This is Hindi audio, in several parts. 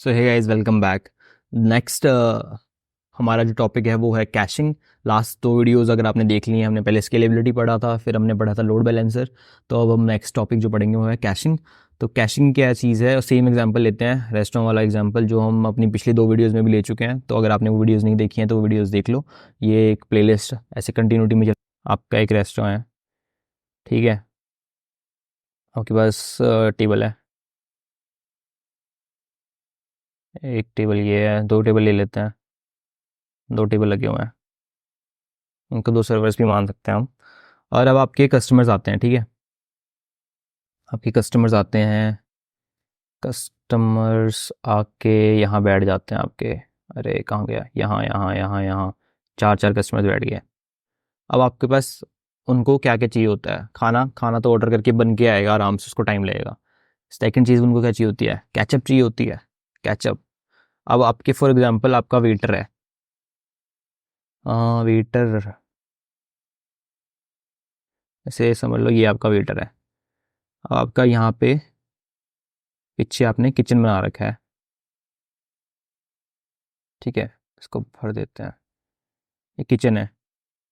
सो hey guys, welcome back. Next हमारा जो टॉपिक है वो है कैशिंग। लास्ट दो वीडियोस अगर आपने देख ली हैं, हमने पहले स्केलेबिलिटी पढ़ा था, फिर हमने पढ़ा था लोड बैलेंसर। तो अब हम नेक्स्ट टॉपिक जो पढ़ेंगे वो है कैशिंग। तो कैशिंग क्या चीज़ है, सेम एग्जांपल लेते हैं, रेस्टोरेंट वाला एग्जांपल जो हम अपनी पिछली दो वीडियोस में भी ले चुके हैं। तो अगर आपने वो वीडियोस नहीं देखी हैं तो वो वीडियोस देख लो। ये एक प्लेलिस्ट ऐसे कंटिन्यूटी में आपका एक रेस्टोरेंट है, ठीक है। आपके पास टेबल है, एक टेबल ये है, दो टेबल ले लेते हैं, दो टेबल लगे हुए हैं, उनको दो सर्वर्स भी मान सकते हैं हम। और अब आपके कस्टमर्स आते हैं, ठीक है। आपके कस्टमर्स आते हैं, कस्टमर्स आके यहाँ बैठ जाते हैं आपके। अरे कहाँ गया, यहाँ यहाँ यहाँ यहाँ चार चार कस्टमर्स बैठ गए। अब आपके पास उनको क्या क्या चाहिए होता है, खाना खाना तो ऑर्डर करके बन के आएगा आराम से, उसको टाइम लगेगा। सेकंड चीज़ उनको क्या चाहिए होती है, कैचअप चाहिए होती है, कैचअप। अब आपके फॉर एग्जांपल आपका वेटर है, वेटर ऐसे समझ लो ये आपका वेटर है। अब आपका यहाँ पे पीछे आपने किचन बना रखा है, ठीक है। इसको भर देते हैं, ये किचन है।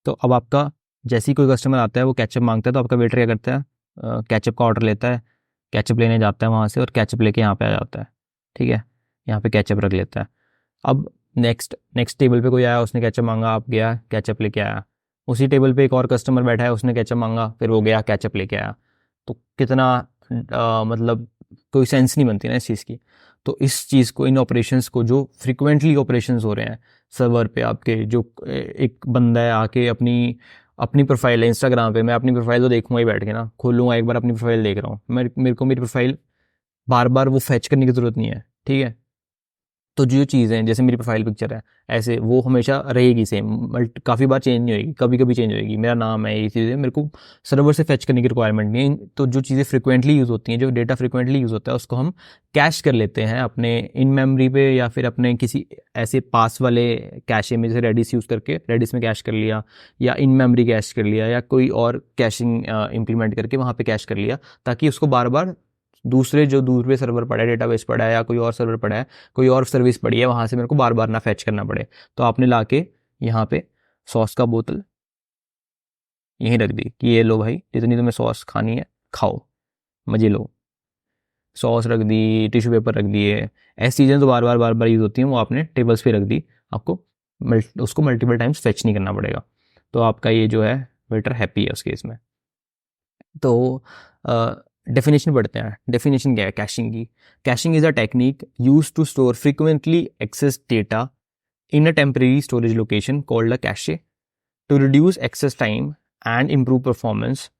तो अब आपका जैसे ही कोई कस्टमर आता है वो केचप मांगता है, तो आपका वेटर क्या करता है, केचप का ऑर्डर लेता है, केचप लेने जाता है वहाँ से और केचप लेके यहाँ पे आ जाता है, ठीक है। यहाँ पे केचप रख लेता है। अब नेक्स्ट नेक्स्ट टेबल पे कोई आया, उसने केचप मांगा, आप गया केचप लेके आया। उसी टेबल पे एक और कस्टमर बैठा है, उसने केचप मांगा, फिर वो गया केचप लेके आया। तो कितना मतलब कोई सेंस नहीं बनती ना इस चीज़ की। तो इस चीज़ को, इन ऑपरेशंस को जो फ्रिक्वेंटली ऑपरेशंस हो रहे हैं सर्वर पे आपके, जो एक बंदा है आके अपनी अपनी प्रोफाइल है इंस्टाग्राम पे, मैं अपनी प्रोफाइल तो देखूंगा ही बैठ के ना, खोलूंगा एक बार अपनी प्रोफाइल देख रहा हूँ, मेरे को मेरी प्रोफाइल बार बार वो फैच करने की ज़रूरत नहीं है, ठीक है। तो जो चीज़ें हैं, जैसे मेरी प्रोफाइल पिक्चर है, ऐसे वो हमेशा रहेगी सेम, काफ़ी बार चेंज नहीं होगी, कभी कभी चेंज होगी। मेरा नाम है, ये चीज़ें मेरे को सर्वर से फैच करने की रिक्वायरमेंट नहीं है। तो जो चीज़ें फ्रिक्वेंटली यूज़ होती हैं, जो डेटा फ्रिक्वेंटली यूज़ होता है, उसको हम कैश कर लेते हैं अपने इन मेमोरी पे, या फिर अपने किसी ऐसे पास वाले कैशे में, जैसे रेडिस यूज़ करके रेडिस में कैश कर लिया, या इन मेमोरी कैश कर लिया, या कोई और कैशिंग इंप्लीमेंट करके वहाँ पे कैश कर लिया, ताकि उसको बार बार दूसरे जो दूर पे सर्वर पड़ा है, डेटाबेस पड़ा है, या कोई और सर्वर पड़ा है, कोई और सर्विस पड़ी है, वहाँ से मेरे को बार बार ना फैच करना पड़े। तो आपने लाके यहाँ पे सॉस का बोतल यहीं रख दी कि ये लो भाई, जितनी तुम्हें सॉस खानी है खाओ, मजे लो। सॉस रख दी, टिश्यू पेपर रख दिए, ऐसी चीज़ें तो बार बार यूज़ होती हैं, वो आपने टेबल्स पे रख दी। आपको उसको मल्टीपल टाइम्स फैच नहीं करना पड़ेगा। तो आपका ये जो है वेटर हैप्पी है उस केस में। तो डेफिनेशन पढ़ते हैं। डेफिनेशन क्या है कैशिंग की। Caching is a technique use to store frequently access data in a temporary storage location called a cache to reduce access time and improve performance.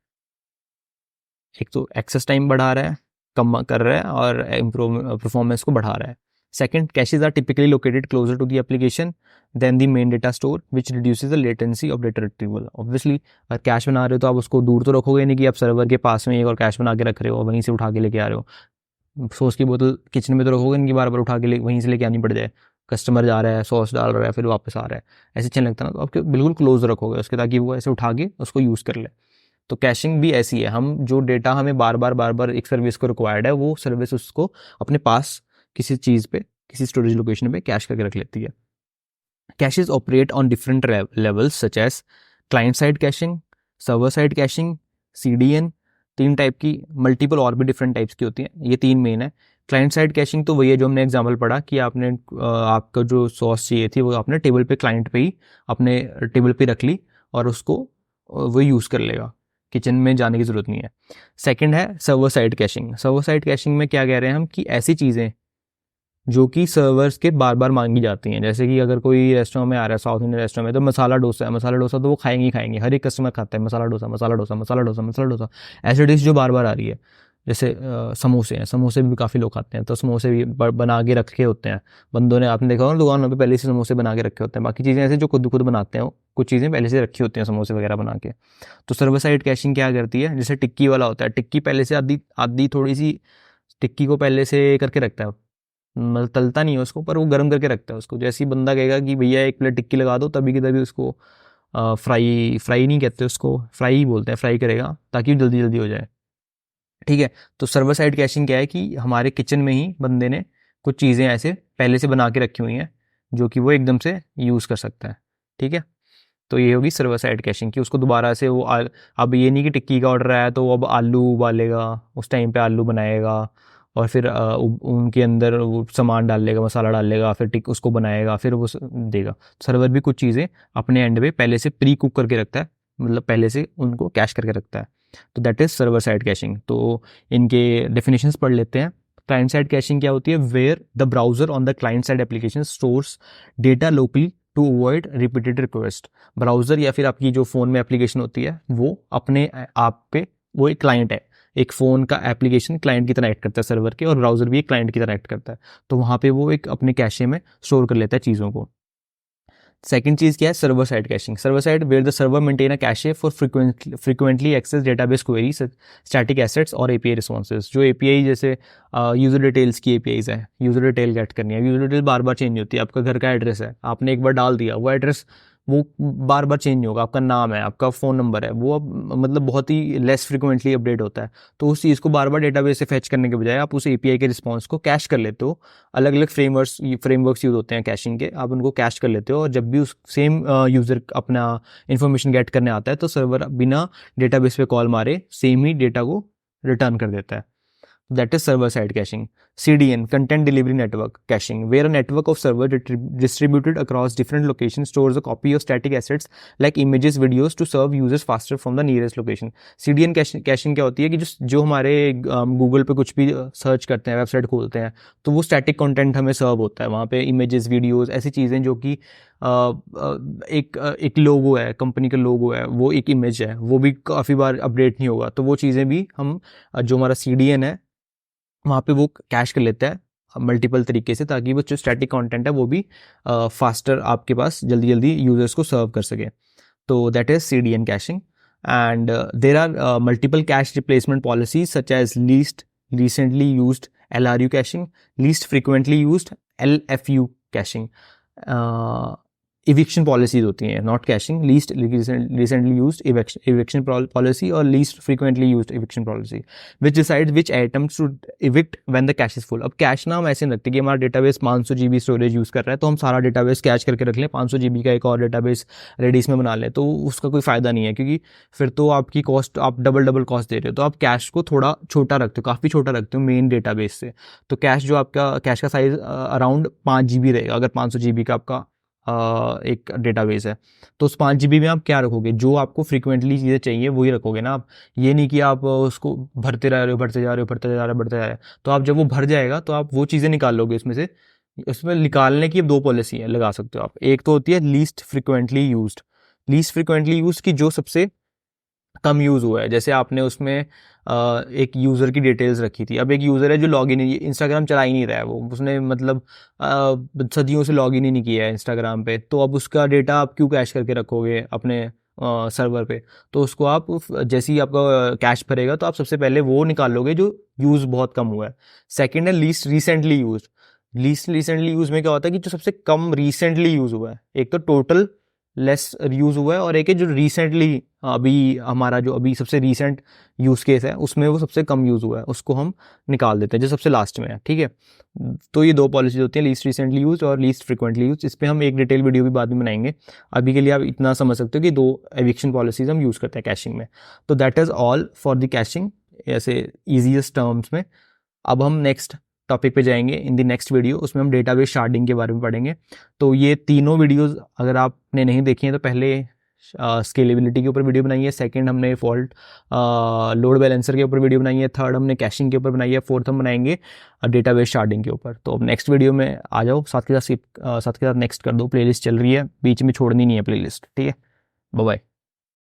एक तो एक्सेस टाइम बढ़ा रहा है, कम कर रहा है, और इम्प्रूव परफॉर्मेंस को बढ़ा रहा है। Second, caches are typically located closer to the application than the main data store which reduces the latency of data retrieval. Obviously अगर कैश बना रहे हो तो आप उसको दूर तो रखोगे नहीं कि आप सर्वर के पास में एक और कैश बना के रख रहे हो और वहीं से उठा के लेके आ रहे हो। सॉस की बोतल किचन में तो रखोगे नहीं कि बार बार उठा के वहीं से लेके आनी पड़ जाए। कस्टमर जा रहा है, सॉस डाल रहा है, फिर वापस आ रहा है, ऐसे अच्छा लगता है ना। तो आपके बिल्कुल क्लोज रखोगे उसके, ताकि वो ऐसे उठा के उसको यूज़ कर ले। तो कैशिंग भी ऐसी है, हम जो डेटा हमें बार बार एक सर्विस को रिक्वायर्ड है, वो सर्विस उसको अपने पास किसी चीज़ पे, किसी स्टोरेज लोकेशन पे कैश करके रख लेती है। Caches operate on different levels such as client side caching, server side caching, CDN. तीन टाइप की, मल्टीपल और भी डिफरेंट टाइप्स की होती हैं, ये तीन मेन है। क्लाइंट साइड कैशिंग तो वही है जो हमने एग्जांपल पढ़ा कि आपने आपका जो सॉस चाहिए थी वो आपने टेबल पे, क्लाइंट पे ही अपने टेबल पे रख ली, और उसको वो यूज़ कर लेगा, किचन में जाने की ज़रूरत नहीं है। सेकंड है server side caching. Server side caching में क्या कह रहे हैं हम, कि ऐसी चीज़ें जो कि सर्वर्स के बार बार मांगी जाती हैं। जैसे कि अगर कोई रेस्टोरेंट में आ रहा है, साउथ इंडियन रेस्टोरेंट में, तो मसाला डोसा है, मसाला डोसा तो वो खाएंगे ही खाएंगे, हर एक कस्टमर खाता है मसाला डोसा, मसाला डोसा, मसाला डोसा, मसाला डोसा। ऐसे डिश जो बार बार आ रही है, जैसे समोसे हैं, समोसे भी काफ़ी लोग खाते हैं, तो समोसे भी बना के रखे होते हैं बंदों ने। आपने देखा होगा दुकानों पे पहले से समोसे बना के रखे होते हैं। बाकी चीज़ें ऐसे जो खुद खुद बनाते हैं, कुछ चीज़ें पहले से रखी होती हैं समोसे वगैरह बना के। तो सर्वर साइड कैशिंग क्या करती है, जैसे टिक्की वाला होता है, टिक्की पहले से आधी आधी थोड़ी सी टिक्की को पहले से करके रखता है, मतलब तलता नहीं है उसको, पर वो गर्म करके रखता है उसको। जैसे ही बंदा कहेगा कि भैया एक प्लेट टिक्की लगा दो, तभी की तभी उसको फ्राई फ्राई नहीं कहते उसको, फ्राई ही बोलते हैं, फ्राई करेगा ताकि जल्दी जल्दी हो जाए, ठीक है। तो सर्वर साइड कैशिंग क्या है कि हमारे किचन में ही बंदे ने कुछ चीज़ें ऐसे पहले से बना के रखी हुई हैं जो कि वो एकदम से यूज़ कर सकता है, ठीक है। तो ये होगी सर्वर साइड कैशिंग की, उसको दोबारा से वो अब ये नहीं कि टिक्की का ऑर्डर आया तो वो अब आलू उबालेगा, उस टाइम पे आलू बनाएगा और फिर उनके अंदर वो सामान डाल लेगा, मसाला डाल लेगा, फिर टिक उसको बनाएगा, फिर वो देगा। सर्वर भी कुछ चीज़ें अपने एंड पे पहले से प्री कुक करके रखता है, मतलब पहले से उनको कैश करके रखता है। तो that is server side caching. तो इनके डेफिनेशंस पढ़ लेते हैं। क्लाइंट साइड कैशिंग क्या होती है? Where the browser on the client side application stores data locally to avoid repeated request. Browser या फिर आपकी जो फ़ोन में एप्लीकेशन होती है वो अपने आप पे, वो एक क्लाइंट है, एक फ़ोन का एप्लीकेशन क्लाइंट की तरह एक्ट करता है सर्वर के, और ब्राउजर भी एक क्लाइंट की तरह एक्ट करता है। तो वहाँ पे वो एक अपने कैशे में स्टोर कर लेता है चीज़ों को। सेकंड चीज़ क्या है? Server side caching. Server side where the server maintain a cache for frequently access database queries, static assets और एपीआई रिस्पॉन्सेज। जो एपीआई जैसे यूजर डिटेल्स की एपीआईज है, यूजर डिटेल गेट करनी है, यूजर डिटेल बार बार चेंज होती है। आपका घर का एड्रेस है, आपने एक बार डाल दिया, वो एड्रेस वो बार बार चेंज होगा। आपका नाम है, आपका फ़ोन नंबर है, वो अब मतलब बहुत ही लेस फ्रिक्वेंटली अपडेट होता है। तो उस चीज़ को बार बार डेटाबेस से फैच करने के बजाय आप उस एपीआई के रिस्पॉन्स को कैश कर लेते हो। अलग अलग फ्रेमवर्क्स यूज होते हैं कैशिंग के, आप उनको कैश कर लेते हो, और जब भी उस सेम यूज़र अपना इन्फॉर्मेशन गेट करने आता है तो सर्वर बिना डेटाबेस पे कॉल मारे सेम ही डेटा को रिटर्न कर देता है। That is server side caching. CDN, content delivery network caching, where a network of server distributed across different locations stores a copy of static assets like images, videos to serve users faster from the nearest location. CDN caching क्या होती है कि जो हमारे गूगल पे कुछ भी सर्च करते हैं, वेबसाइट खोलते हैं, तो वो स्टैटिक कंटेंट हमें सर्व होता है वहाँ पे, इमेजेस, वीडियोस, ऐसी चीज़ें जो कि एक लोगो है, कंपनी का लोगो है, वो एक इमेज है, वो भी काफ़ी बार अपडेट नहीं होगा। तो वो चीज़ें भी हम जो हमारा CDN है वहाँ पे वो कैश कर लेता है मल्टीपल तरीके से, ताकि वो जो स्टैटिक कंटेंट है वो भी फास्टर आपके पास जल्दी जल्दी यूजर्स को सर्व कर सके। तो that is CDN caching. And there are multiple cache replacement policies such as least recently used LRU caching, least frequently used LFU caching. Eviction policies होती हैं, not caching, least recently used eviction policy और least frequently used eviction policy, which decide which items to evict when the cache is full. अब कैश ना हम ऐसे नहीं रखते कि हमारा डेटाबेस 500 GB स्टोरेज यूज़ कर रहा है तो हम सारा डेटाबेस कैश करके रख लें, 500 GB का एक और डेटाबेस रेडिस में बना लें, तो उसका कोई फ़ायदा नहीं है, क्योंकि फिर तो आपकी कॉस्ट, आप डबल कॉस्ट दे रहे हो। तो आप कैश को थोड़ा छोटा रखते हो, काफ़ी छोटा रखते हो मेन डेटाबेस से। तो कैश जो आपका कैश का साइज़ अराउंड 5 GB रहेगा, अगर 500 GB का आपका एक डेटाबेस है। तो उस 5 GB में आप क्या रखोगे? जो आपको फ्रीक्वेंटली चीज़ें चाहिए वही रखोगे ना आप। ये नहीं कि आप उसको भरते रह रहे हो, बढ़ते जा रहे हो। तो आप जब वो भर जाएगा तो आप वो चीज़ें निकाल लोगे इसमें से। इसमें निकालने की 2 पॉलिसी है, लगा सकते हो आप। एक तो होती है least frequently used. Least frequently used की जो सबसे कम यूज़ हुआ है, जैसे आपने उसमें एक यूज़र की डिटेल्स रखी थी। अब एक यूज़र है जो लॉगिन, इंस्टाग्राम चला ही नहीं रहा है, वो उसने मतलब सदियों से लॉगिन ही नहीं किया है इंस्टाग्राम पे, तो अब उसका डेटा आप क्यों कैश करके रखोगे अपने सर्वर पे? तो उसको आप जैसे ही आपका कैश भरेगा तो आप सबसे पहले वो निकाल लोगे जो यूज़ बहुत कम हुआ है। सेकेंड है least recently use. Least recently use में क्या होता है कि जो सबसे कम रिसेंटली यूज हुआ है, एक तो टोटल लेस यूज हुआ है और एक है जो रिसेंटली अभी हमारा जो अभी सबसे रिसेंट यूज केस है उसमें वो सबसे कम यूज हुआ है, उसको हम निकाल देते हैं जो सबसे लास्ट में है, ठीक है। तो ये 2 पॉलिसीज होती हैं, लीस्ट रिसेंटली यूज और लीस्ट फ्रिक्वेंटली यूज। इस पर हम एक डिटेल वीडियो भी बाद में बनाएंगे। अभी के लिए आप इतना समझ सकते हो कि 2 एविक्शन पॉलिसीज हम यूज करते हैं कैशिंग में। तो that is all for the caching, ऐसे ईजीएस्ट टर्म्स में। अब हम नेक्स्ट टॉपिक पे जाएंगे इन द नेक्स्ट वीडियो, उसमें हम डेटाबेस शार्डिंग के बारे में पढ़ेंगे। तो ये तीनों वीडियोस अगर आपने नहीं देखी हैं तो पहले स्केलेबिलिटी के ऊपर वीडियो बनाई है, सेकंड हमने फॉल्ट लोड बैलेंसर के ऊपर वीडियो बनाई है, थर्ड हमने कैशिंग के ऊपर बनाई है, फोर्थ हम बनाएंगे डेटाबेस शार्डिंग के ऊपर। तो अब नेक्स्ट वीडियो में आ जाओ, साथ के साथ नेक्स्ट कर दो, प्लेलिस्ट चल रही है, बीच में छोड़नी नहीं है प्लेलिस्ट, ठीक है। Bye bye.